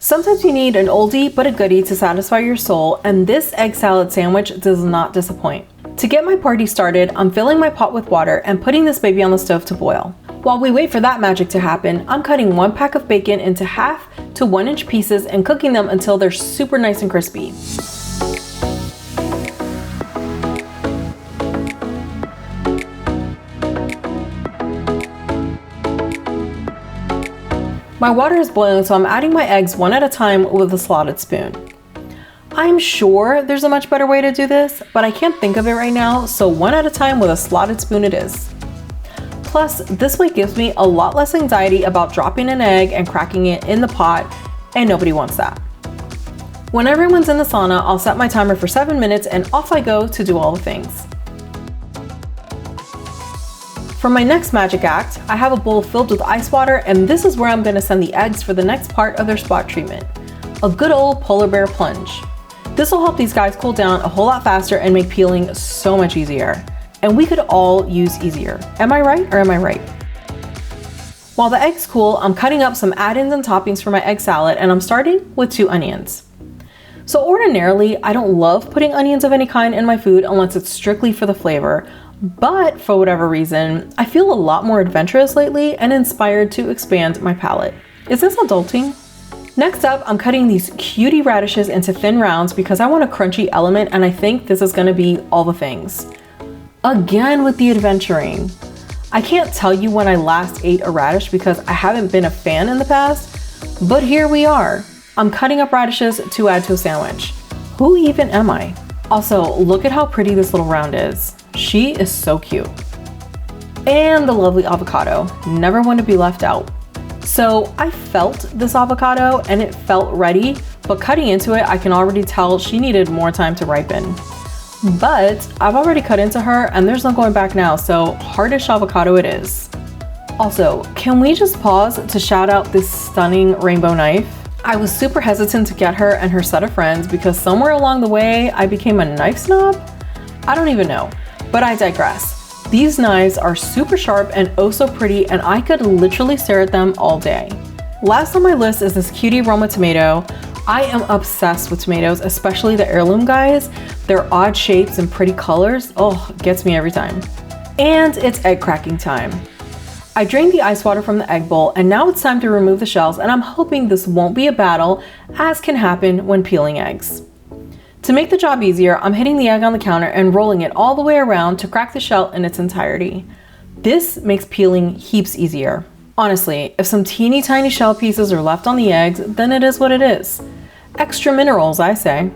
Sometimes you need an oldie but a goodie to satisfy your soul, and this egg salad sandwich does not disappoint. To get my party started, I'm filling my pot with water and putting this baby on the stove to boil. While we wait for that magic to happen, I'm cutting 1 pack of bacon into 1/2 to 1 inch pieces and cooking them until they're super nice and crispy. My water is boiling, so I'm adding my eggs one at a time with a slotted spoon. I'm sure there's a much better way to do this, but I can't think of it right now, so one at a time with a slotted spoon it is. Plus, this way gives me a lot less anxiety about dropping an egg and cracking it in the pot, and nobody wants that. When everyone's in the sauna, I'll set my timer for 7 minutes and off I go to do all the things. For my next magic act, I have a bowl filled with ice water, and this is where I'm going to send the eggs for the next part of their spot treatment. A good old polar bear plunge. This will help these guys cool down a whole lot faster and make peeling so much easier. And we could all use easier. Am I right or am I right? While the eggs cool, I'm cutting up some add-ins and toppings for my egg salad, and I'm starting with 2 onions. So ordinarily, I don't love putting onions of any kind in my food unless it's strictly for the flavor. But for whatever reason, I feel a lot more adventurous lately and inspired to expand my palate. Is this adulting? Next up, I'm cutting these cutie radishes into thin rounds because I want a crunchy element, and I think this is gonna be all the things. Again with the adventuring. I can't tell you when I last ate a radish because I haven't been a fan in the past, but here we are. I'm cutting up radishes to add to a sandwich. Who even am I? Also, look at how pretty this little round is. She is so cute. And the lovely avocado, never want to be left out. So I felt this avocado and it felt ready, but cutting into it, I can already tell she needed more time to ripen. But I've already cut into her and there's no going back now, so hardish avocado it is. Also, can we just pause to shout out this stunning rainbow knife? I was super hesitant to get her and her set of friends because somewhere along the way, I became a knife snob? I don't even know. But I digress. These knives are super sharp and oh so pretty, and I could literally stare at them all day. Last on my list is this cutie Roma tomato. I am obsessed with tomatoes, especially the heirloom guys. Their odd shapes and pretty colors, oh, gets me every time. And it's egg cracking time. I drained the ice water from the egg bowl, and now it's time to remove the shells, and I'm hoping this won't be a battle, as can happen when peeling eggs. To make the job easier, I'm hitting the egg on the counter and rolling it all the way around to crack the shell in its entirety. This makes peeling heaps easier. Honestly, if some teeny tiny shell pieces are left on the eggs, then it is what it is. Extra minerals, I say.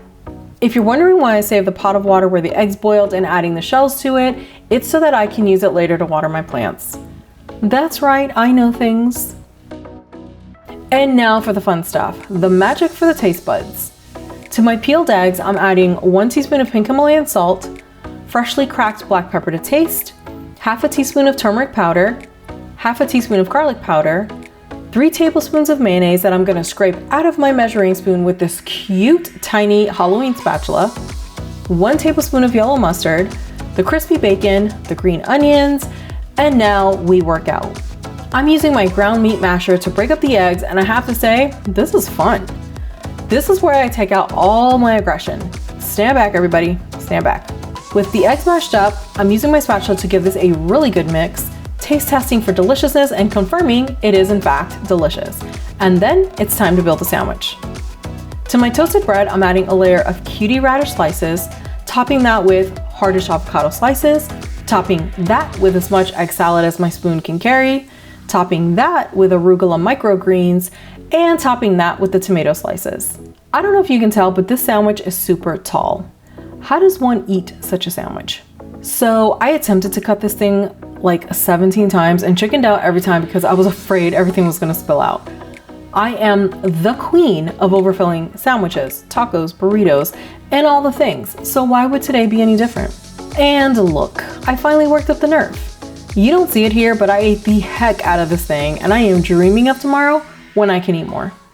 If you're wondering why I save the pot of water where the eggs boiled and adding the shells to it, it's so that I can use it later to water my plants. That's right, I know things. And now for the fun stuff, the magic for the taste buds. To my peeled eggs, I'm adding 1 teaspoon of pink Himalayan salt, freshly cracked black pepper to taste, 1/2 teaspoon of turmeric powder, 1/2 teaspoon of garlic powder, 3 tablespoons of mayonnaise that I'm gonna scrape out of my measuring spoon with this cute, tiny Halloween spatula, 1 tablespoon of yellow mustard, the crispy bacon, the green onions, and now we work out. I'm using my ground meat masher to break up the eggs, and I have to say, this is fun. This is where I take out all my aggression. Stand back, everybody, stand back. With the eggs mashed up, I'm using my spatula to give this a really good mix, taste testing for deliciousness and confirming it is in fact delicious. And then it's time to build the sandwich. To my toasted bread, I'm adding a layer of cutie radish slices, topping that with hardish avocado slices, topping that with as much egg salad as my spoon can carry, topping that with arugula microgreens, and topping that with the tomato slices. I don't know if you can tell, but this sandwich is super tall. How does one eat such a sandwich? So I attempted to cut this thing like 17 times and chickened out every time because I was afraid everything was gonna spill out. I am the queen of overfilling sandwiches, tacos, burritos, and all the things. So why would today be any different? And look, I finally worked up the nerve. You don't see it here, but I ate the heck out of this thing, and I am dreaming of tomorrow when I can eat more.